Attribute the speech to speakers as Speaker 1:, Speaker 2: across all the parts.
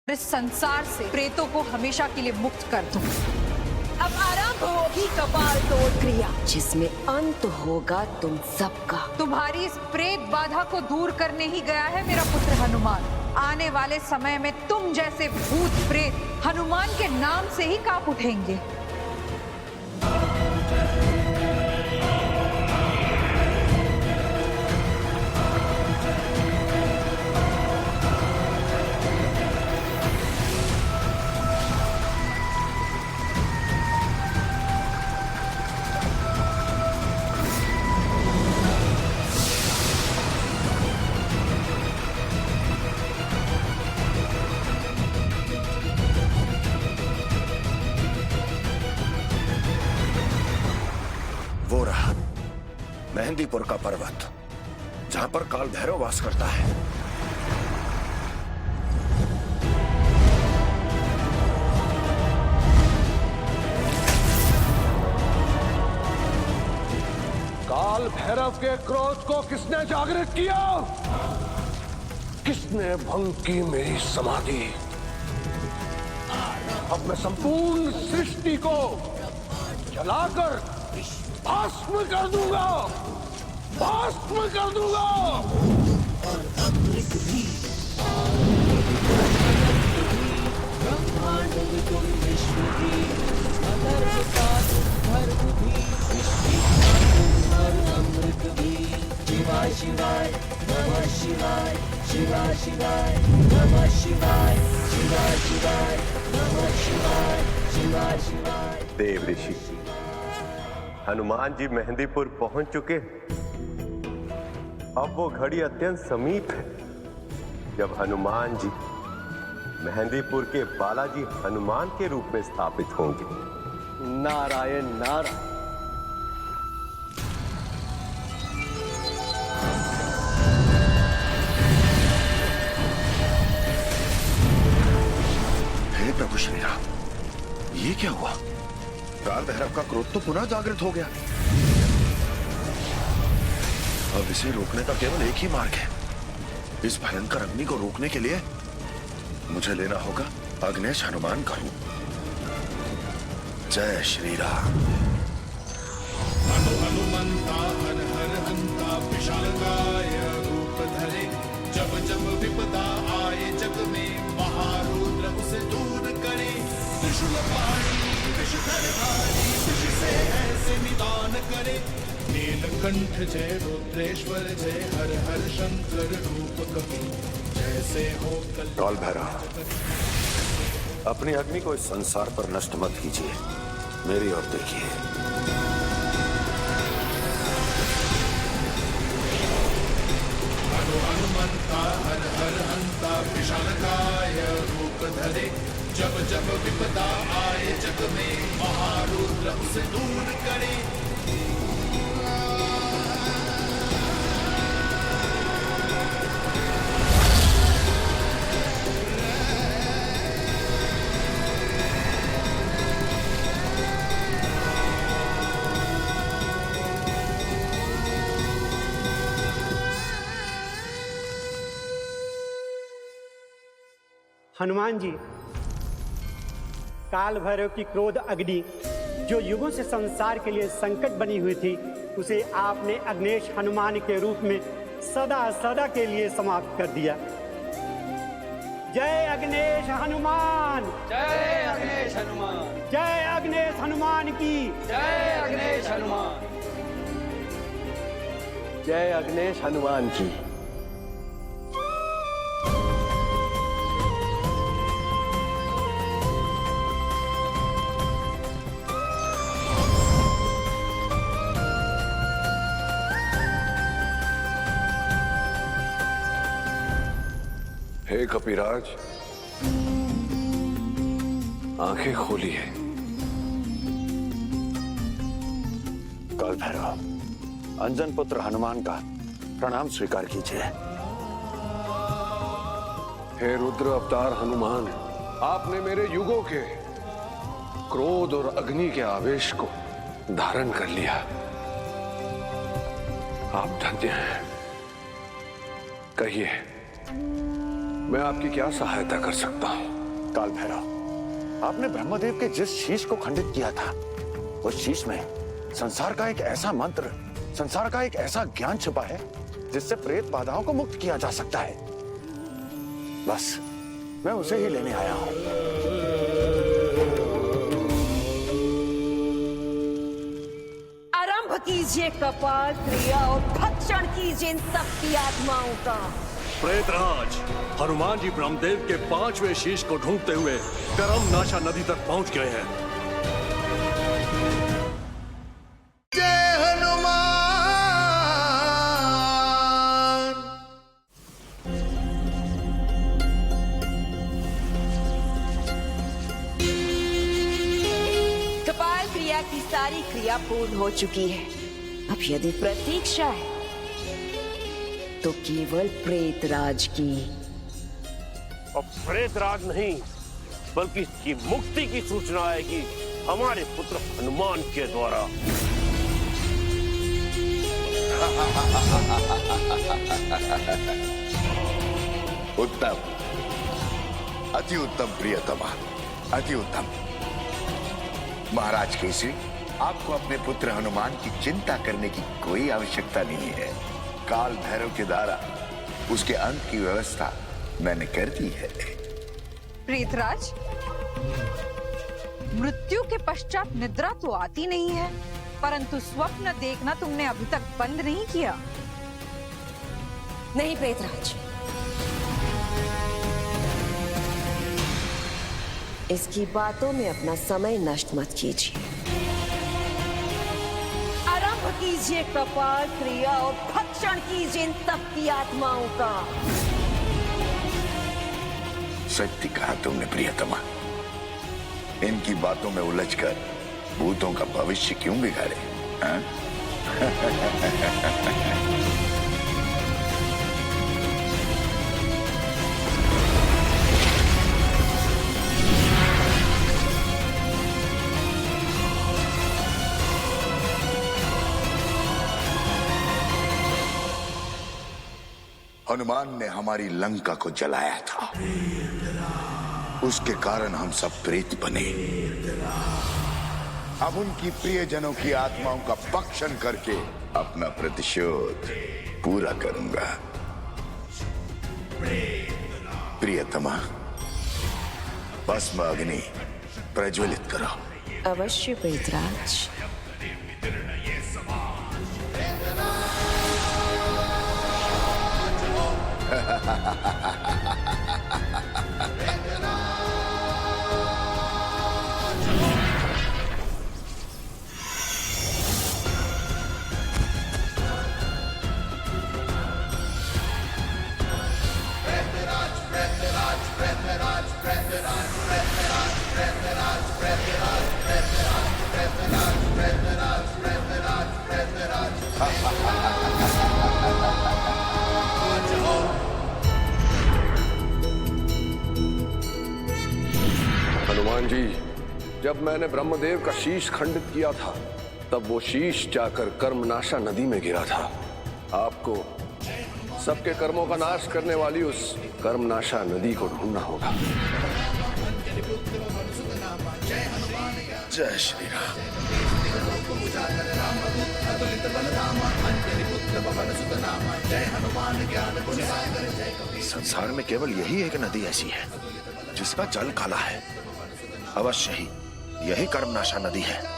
Speaker 1: इस संसार से प्रेतों को हमेशा के लिए मुक्त कर दूं। अब आरंभ होगी कपाल तोड़ क्रिया,
Speaker 2: जिसमें अंत होगा तुम सबका।
Speaker 1: तुम्हारी इस प्रेत बाधा को दूर करने ही गया है मेरा पुत्र हनुमान। आने वाले समय में तुम जैसे भूत प्रेत हनुमान के नाम से ही कांप उठेंगे।
Speaker 3: वो रहा मेहंदीपुर का पर्वत, जहां पर काल भैरव वास करता है।
Speaker 4: काल भैरव के क्रोध को किसने जागृत किया? किसने भंग की मेरी समाधि? अब मैं संपूर्ण सृष्टि को जलाकर भस्म कर दूंगा, भस्म कर दूंगा।
Speaker 5: शिवाय शिवाय नमः शिवाय, शिवाय शिवाय नमः शिवाय, शिवाय शिवाय नमः शिवाय, शिवाय शिवाय।
Speaker 6: देव ऋषि हनुमान जी मेहंदीपुर पहुंच चुके। अब वो घड़ी अत्यंत समीप है जब हनुमान जी मेहंदीपुर के बालाजी हनुमान के रूप में स्थापित होंगे।
Speaker 4: नारायण नारायण।
Speaker 3: हे प्रभु श्री राम, ये क्या हुआ? काल भैरव का क्रोध तो पुनः जागृत हो गया। अब इसे रोकने का केवल एक ही मार्ग है। इस भयंकर अग्नि को रोकने के लिए मुझे लेना होगा अग्नेश हनुमान का रूप। जय श्री राम।
Speaker 7: हनुमंता हर हर हंता विशालकाय रूप धरे, जब जब विपदा आए जग में महारुद्र उसे दूर करे। त्रिशूल पाणी विषधर धारी, विष से ऐसे निदान करे। नीलकंठ जय रुद्रेश्वर जय, हर हर शंकर रूप कपि जैसे हो कल।
Speaker 3: काल भैरव, अपनी अग्नि को इस संसार पर नष्ट मत कीजिए, मेरी ओर देखिए।
Speaker 7: हनुमंता हर हर हंता विशालकाय रूप धरे, जब जब विपदा आए जग में महारुद्र उसे दूर करे।
Speaker 8: हनुमान जी, काल भैरव की क्रोध अग्नि जो युगों से संसार के लिए संकट बनी हुई थी, उसे आपने अग्नेश हनुमान के रूप में सदा सदा के लिए समाप्त कर दिया। जय अग्नेश हनुमान,
Speaker 5: जय अग्नेश हनुमान,
Speaker 8: जय अग्नेश हनुमान की
Speaker 5: जय अग्नेश हनुमान,
Speaker 4: जय अग्नेश हनुमान की।
Speaker 9: हे कपिराज, आंखें खोलिए।
Speaker 3: काल भैरव, अंजन पुत्र हनुमान का प्रणाम स्वीकार कीजिए।
Speaker 9: हे रुद्र अवतार हनुमान, आपने मेरे युगों के क्रोध और अग्नि के आवेश को धारण कर लिया। आप धन्य हैं। कहिए, मैं आपकी क्या सहायता कर सकता हूं?
Speaker 3: काल भैरव, आपने ब्रह्मदेव के जिस शीश को खंडित किया था, उस शीश में संसार का एक ऐसा मंत्र, संसार का एक ऐसा ज्ञान छिपा है जिससे प्रेत बाधाओं को मुक्त किया जा सकता है। बस मैं उसे ही लेने आया हूं।
Speaker 2: आरंभ कीजिए कपाल क्रिया और भक्षण कीजिए इन सबकी आत्माओं का।
Speaker 4: प्रेतराज, हनुमान जी ब्रह्मदेव के 5वें शीश को ढूंढते हुए कर्मनाशा नदी तक पहुंच गए हैं।
Speaker 7: जय हनुमान।
Speaker 2: कपाल क्रिया की सारी क्रिया पूर्ण हो चुकी है। अब यदि प्रतीक्षा है तो केवल प्रेतराज की।
Speaker 6: और प्रेतराज नहीं, बल्कि इसकी मुक्ति की सूचना आएगी हमारे पुत्र हनुमान के द्वारा।
Speaker 3: उत्तम, अति उत्तम प्रियतमा, अति उत्तम। महाराज केसरी, आपको अपने पुत्र हनुमान की चिंता करने की कोई आवश्यकता नहीं है। काल भैरव के द्वारा उसके अंत की व्यवस्था मैंने कर दी है।
Speaker 1: प्रेतराज, मृत्यु के पश्चात निद्रा तो आती नहीं है, परंतु स्वप्न देखना तुमने अभी तक बंद नहीं किया।
Speaker 2: नहीं प्रेतराज, इसकी बातों में अपना समय नष्ट मत कीजिए। आरंभ कीजिए कपाल क्रिया और भक्षण कीजिए इन सबकी आत्माओं का।
Speaker 3: सत्य कहा तुमने प्रियतमा। इनकी बातों में उलझकर भूतों का भविष्य क्यों बिगाड़े? हाँ? हनुमान ने हमारी लंका को जलाया था, उसके कारण हम सब प्रेत बने। अब उनकी प्रियजनों की आत्माओं का भक्षण करके अपना प्रतिशोध पूरा करूंगा। प्रियतमा, भस्म अग्नि प्रज्वलित करो।
Speaker 2: अवश्य प्रेतराज।
Speaker 9: हनुमान जी, जब मैंने ब्रह्मदेव का शीश खंडित किया था, तब वो शीश जाकर कर्मनाशा नदी में गिरा था। आपको सबके कर्मों का नाश करने वाली उस कर्मनाशा नदी को ढूंढना होगा।
Speaker 3: जय श्री राम। संसार में केवल यही एक नदी ऐसी है जिसका जल काला है। अवश्य ही यही कर्मनाशा नदी है।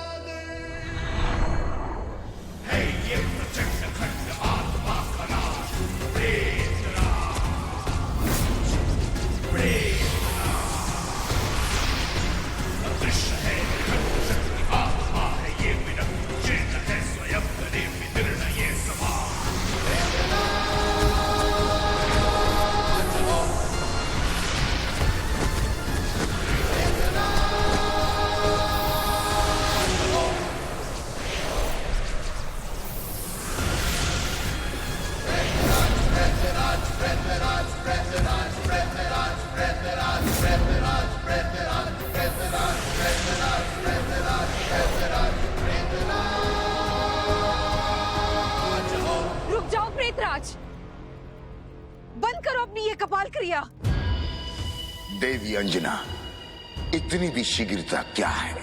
Speaker 1: बंद करो अपनी ये कपाल क्रिया।
Speaker 3: देवी अंजना, इतनी भी शीघ्रता क्या है?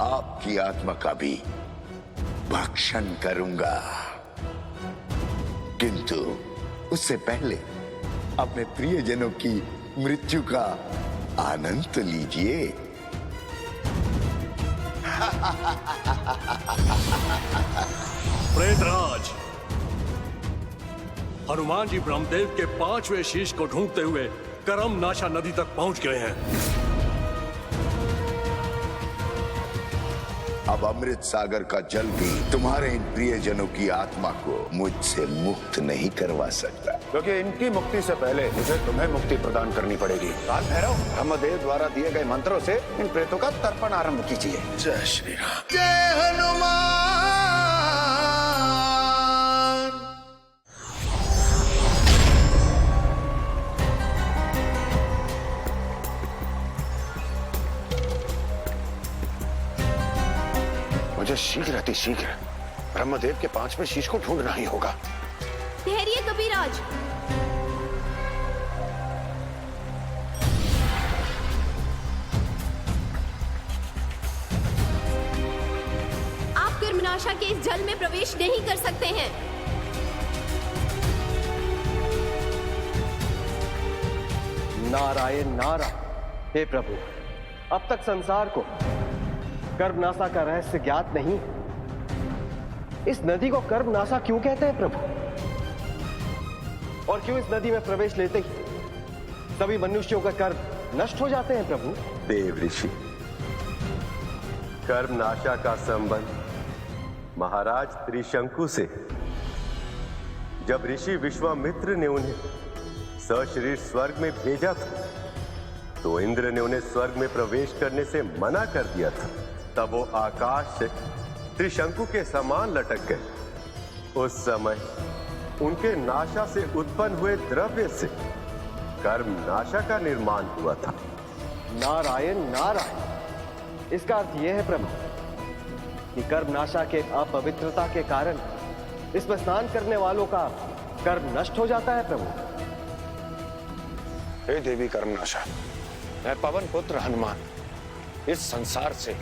Speaker 3: आपकी आत्मा का भी भक्षण करूंगा, किंतु उससे पहले अपने प्रियजनों की मृत्यु का आनंद तो लीजिए।
Speaker 4: प्रेतराज, हनुमान जी ब्रह्मदेव के 5वें शीश को ढूंढते हुए करम नाशा नदी तक पहुंच गए हैं।
Speaker 3: अब अमृत सागर का जल भी तुम्हारे इन प्रियजनों की आत्मा को मुझसे मुक्त नहीं करवा सकता,
Speaker 10: क्योंकि इनकी मुक्ति से पहले मुझे तुम्हें मुक्ति प्रदान करनी पड़ेगी। काल भैरव, ब्रह्मदेव द्वारा दिए गए मंत्रों से इन प्रेतों का तर्पण आरंभ कीजिए।
Speaker 3: जय श्री राम।
Speaker 7: जय हनुमान।
Speaker 10: मुझे शीघ्र अति शीघ्र ब्रह्मदेव के 5वें शीश को ढूंढना ही होगा।
Speaker 11: धैर्य कविराज, आप कर्मनाशा के इस जल में प्रवेश नहीं कर सकते हैं।
Speaker 6: नारायण नारायण। हे प्रभु, अब तक संसार को कर्मनाशा का रहस्य ज्ञात नहीं। इस नदी को कर्मनाशा क्यों कहते हैं प्रभु? और क्यों इस नदी में प्रवेश लेते ही सभी मनुष्यों का कर्म नष्ट हो जाते हैं प्रभु? देव ऋषि, कर्मनाशा का संबंध महाराज त्रिशंकु से। जब ऋषि विश्वामित्र ने उन्हें सशरीर स्वर्ग में भेजा था, तो इंद्र ने उन्हें स्वर्ग में प्रवेश करने से मना कर दिया था। तब वो आकाश से त्रिशंकु के समान लटक गए। उस समय उनके नाशा से उत्पन्न हुए द्रव्य से कर्म नाशा का निर्माण हुआ था। नारायण नारायण। इसका अर्थ यह है प्रभु कि कर्म नाशा के अपवित्रता के कारण इसमें स्नान करने वालों का कर्म नष्ट हो जाता है प्रभु।
Speaker 10: हे देवी कर्मनाशा, मैं पवन पुत्र हनुमान इस संसार से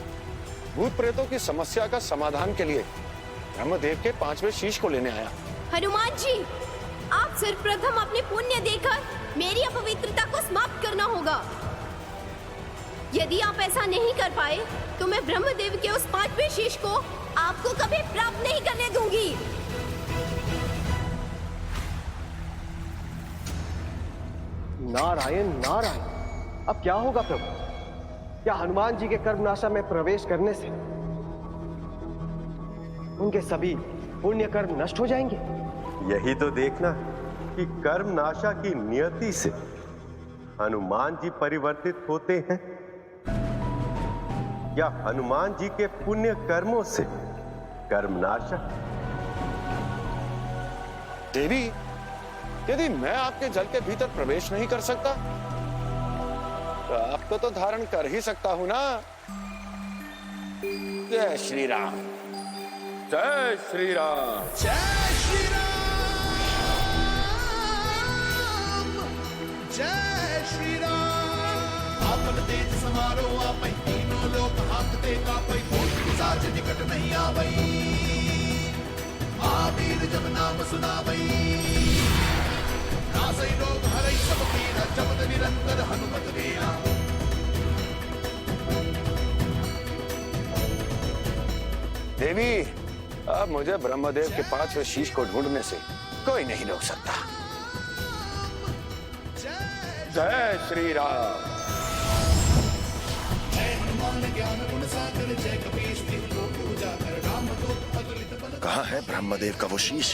Speaker 10: भूत प्रेतों की समस्या का समाधान के लिए ब्रह्मदेव के 5वें शीश को लेने आया।
Speaker 11: हनुमान जी, आप सर्वप्रथम अपने पुण्य देकर मेरी अपवित्रता को समाप्त करना होगा। यदि आप ऐसा नहीं कर पाए तो मैं ब्रह्मदेव के उस 5वें शीश को आपको कभी प्राप्त नहीं करने दूंगी।
Speaker 6: नारायण नारायण। अब क्या होगा प्रभु? क्या हनुमान जी के कर्मनाशा में प्रवेश करने से उनके सभी पुण्य कर्म नष्ट हो जाएंगे? यही तो देखना कि कर्मनाशा की नियति से हनुमान जी परिवर्तित होते हैं या हनुमान जी के पुण्य कर्मों से कर्मनाशा।
Speaker 10: देवी, यदि मैं आपके जल के भीतर प्रवेश नहीं कर सकता तो आपको तो धारण कर ही सकता हूं ना। जय श्री राम। जय श्री राम।
Speaker 7: जय श्री राम। जय श्री राम। आपन तेज समारो आपै, तीनों लोक हांकते कापै, भूत पिशाच निकट नहीं आवै। महावीर जब नाम सुनावै, नासै रोग हरै सब पीरा, जपत निरंतर हनुमत वेला।
Speaker 10: देवी, अब मुझे ब्रह्मदेव के 5वें शीश को ढूंढने से कोई नहीं रोक सकता। जय श्री राम।
Speaker 7: जय हनुमान ज्ञान गुण सागर, जय कपीश तिहुँ लोक उजागर, रामदूत अतुलित बल।
Speaker 3: कहाँ है ब्रह्मदेव का वो शीश?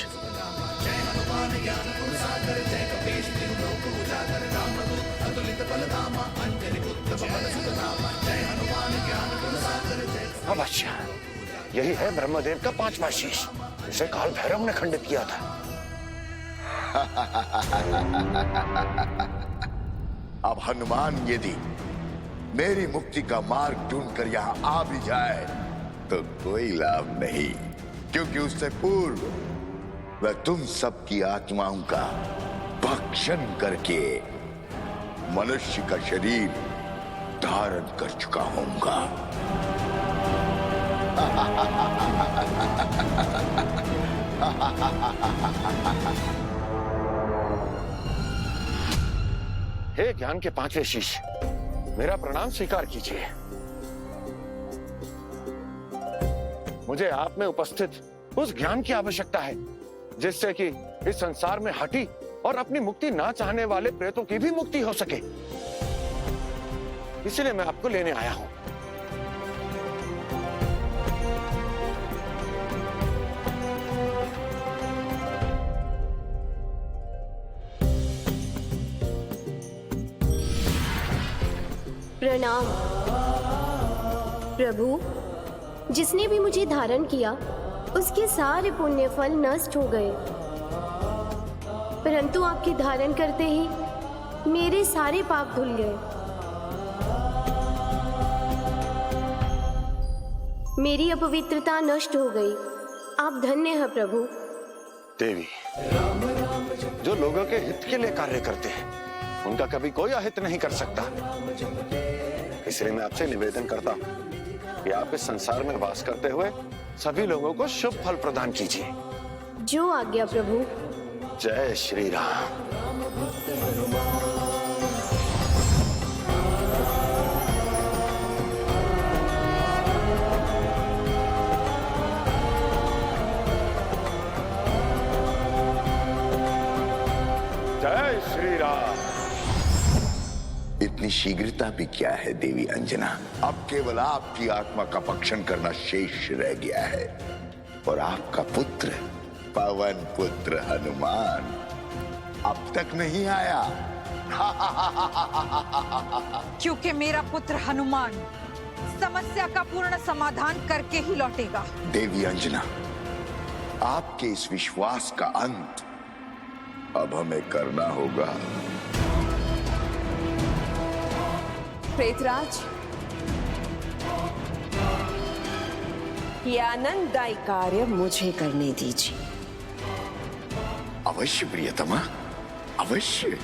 Speaker 7: जय हनुमान ज्ञान गुण सागर, जय कपीश तिहुँ लोक उजागर, रामदूत अतुलित बल धामा, अंजनी पुत्र पवन सुत नामा। जय हनुमान ज्ञान गुण सागर, जय।
Speaker 10: अब अच्छा, यही है ब्रह्मदेव का 5वां शीश, जिसे काल भैरव ने खंडित किया था।
Speaker 3: अब हनुमान यदि मेरी मुक्ति का मार्ग ढूंढकर यहाँ आ भी जाए तो कोई लाभ नहीं, क्योंकि उससे पूर्व वह तुम सबकी आत्माओं का भक्षण करके मनुष्य का शरीर धारण कर चुका होऊंगा।
Speaker 10: हे ज्ञान के पांचवें शीश, मेरा प्रणाम स्वीकार कीजिए। मुझे आप में उपस्थित उस ज्ञान की आवश्यकता है जिससे कि इस संसार में हटी और अपनी मुक्ति ना चाहने वाले प्रेतों की भी मुक्ति हो सके। इसलिए मैं आपको लेने आया हूं।
Speaker 11: प्रणाम प्रभु। जिसने भी मुझे धारण किया उसके सारे पुण्य फल नष्ट हो गए, परंतु आपके धारण करते ही मेरे सारे पाप धुल गए। मेरी अपवित्रता नष्ट हो गई। आप धन्य हैं प्रभु।
Speaker 10: देवी, जो लोगों के हित के लिए कार्य करते हैं उनका कभी कोई अहित नहीं कर सकता। इसलिए मैं आपसे निवेदन करता हूं कि आप इस संसार में वास करते हुए सभी लोगों को शुभ फल प्रदान कीजिए।
Speaker 11: जो आज्ञा प्रभु।
Speaker 10: जय श्री राम। जय श्री राम।
Speaker 3: इतनी शीघ्रता भी क्या है देवी अंजना? अब केवल आपकी आत्मा का भक्षण करना शेष रह गया है और आपका पुत्र पवन पुत्र हनुमान अब तक नहीं आया।
Speaker 1: क्योंकि मेरा पुत्र हनुमान समस्या का पूर्ण समाधान करके ही लौटेगा।
Speaker 3: देवी अंजना, आपके इस विश्वास का अंत अब हमें करना होगा।
Speaker 2: प्रेतराज, ये आनंददायी कार्य मुझे करने दीजिए।
Speaker 3: अवश्य प्रियतमा, अवश्य।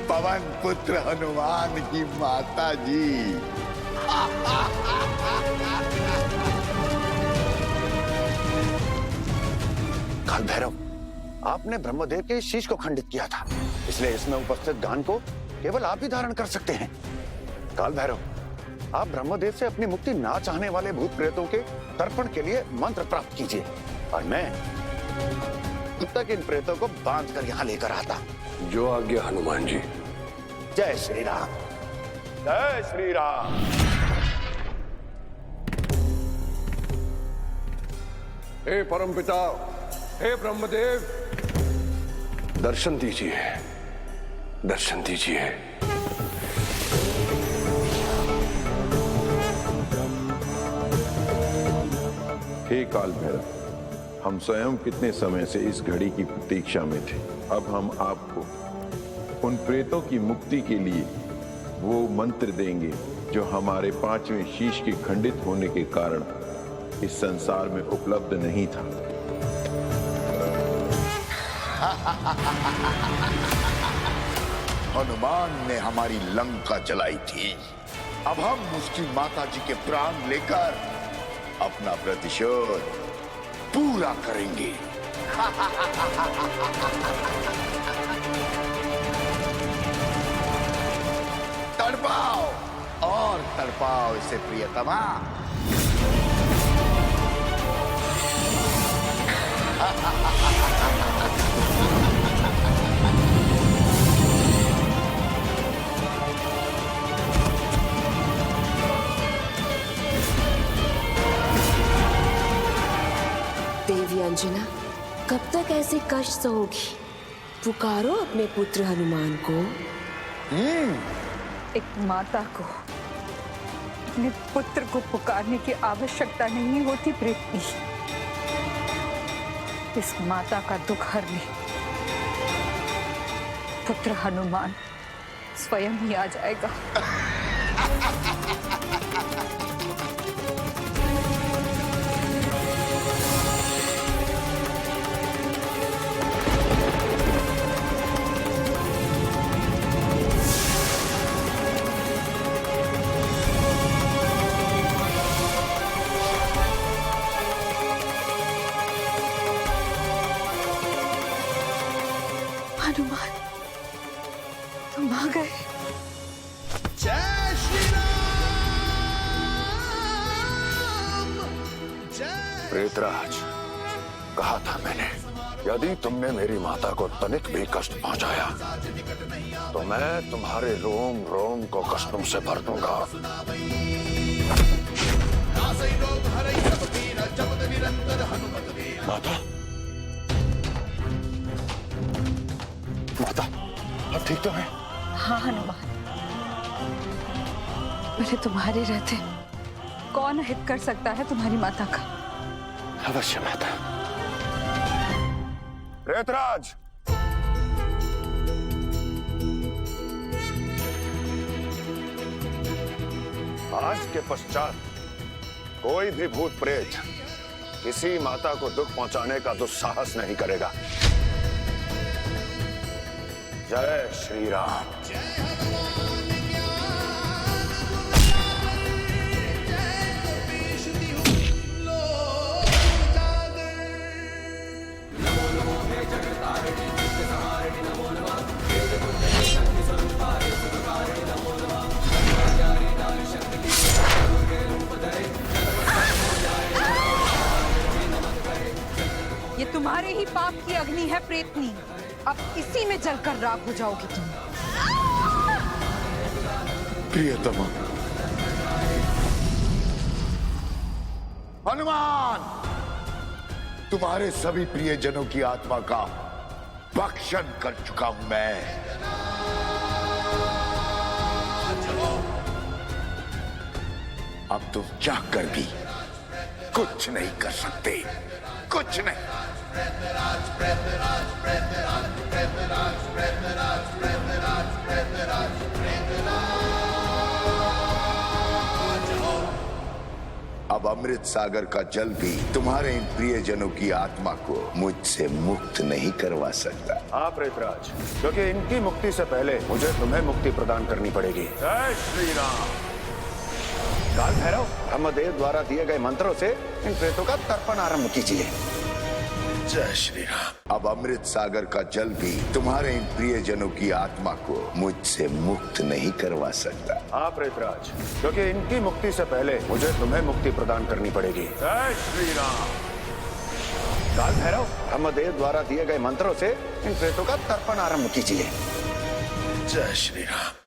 Speaker 3: पवन पुत्र हनुमान की माता जी।
Speaker 10: काल भैरव, आपने ब्रह्मदेव के शीश को खंडित किया था, इसलिए इसमें उपस्थित गान को केवल आप ही धारण कर सकते हैं। काल भैरव, आप ब्रह्मदेव से अपनी मुक्ति ना चाहने वाले भूत प्रेतों के तर्पण के लिए मंत्र प्राप्त कीजिए और मैं तब तक इन प्रेतों को बांध कर यहाँ लेकर आता।
Speaker 9: जो आज्ञा हनुमान जी।
Speaker 10: जय श्री राम। जय श्री राम।
Speaker 9: हे परमपिता, हे ब्रह्मदेव, दर्शन दीजिए, दर्शन दीजिए।
Speaker 12: हे काल भैरव, हम स्वयं कितने समय से इस घड़ी की प्रतीक्षा में थे। अब हम आपको उन प्रेतों की मुक्ति के लिए वो मंत्र देंगे जो हमारे पांचवें शीश के खंडित होने के कारण इस संसार में उपलब्ध नहीं था।
Speaker 3: हनुमान ने हमारी लंका जलाई थी, अब हम उसकी माता जी के प्राण लेकर अपना प्रतिशोध पूरा करेंगे। तड़पाओ और तड़पाओ इसे प्रियतमा।
Speaker 2: देवी अंजना, कब तक ऐसे कष्ट सहोगी? पुकारो अपने पुत्र हनुमान को।
Speaker 1: एक माता को अपने पुत्र को पुकारने की आवश्यकता नहीं होती प्रीति। इस माता का दुख हरने पुत्र हनुमान स्वयं ही आ जाएगा।
Speaker 13: हनुमान, तुम आ गए।
Speaker 7: जय श्री राम, जय।
Speaker 10: प्रेतराज, कहा था मैंने, यदि तुमने मेरी माता को तनिक भी कष्ट पहुंचाया तो मैं तुम्हारे रोम रोम को कष्टों से भर दूंगा। माता, माता, अब ठीक तो है?
Speaker 1: हाँ हनुमान, मेरे तुम्हारे रहते कौन हित कर सकता है तुम्हारी माता का?
Speaker 10: अवश्य माता। प्रेतराज, आज के पश्चात कोई भी भूत प्रेत किसी माता को दुख पहुंचाने का दुस्साहस नहीं करेगा। जय श्री राम।
Speaker 1: ये तुम्हारे ही पाप की अग्नि है प्रेतनी, अब इसी में जलकर राख हो जाओगी तुम।
Speaker 3: प्रियतमा, हनुमान, तुम्हारे सभी प्रियजनों की आत्मा का भक्षण कर चुका हूं मैं। अब तुम चाह कर भी कुछ नहीं कर सकते, कुछ नहीं। अब अमृत सागर का जल भी तुम्हारे इन प्रियजनों की आत्मा को मुझसे मुक्त नहीं करवा सकता।
Speaker 10: हाँ प्रेतराज, क्योंकि इनकी मुक्ति से पहले मुझे तुम्हें मुक्ति प्रदान करनी पड़ेगी। जय श्री राम। काल भैरव, ब्रह्मदेव द्वारा दिए गए मंत्रों से इन प्रेतों का तर्पण आरंभ कीजिए।
Speaker 3: जय श्री राम। अब अमृत सागर का जल भी तुम्हारे इन प्रियजनों की आत्मा को मुझसे मुक्त नहीं करवा सकता।
Speaker 10: हाँ प्रेतराज, क्योंकि इनकी मुक्ति से पहले मुझे तुम्हें मुक्ति प्रदान करनी पड़ेगी। जय श्री राम। काल भैरव, ब्रह्मदेव द्वारा दिए गए मंत्रों से इन प्रेतों का तर्पण आरंभ कीजिए।
Speaker 3: जय श्री राम।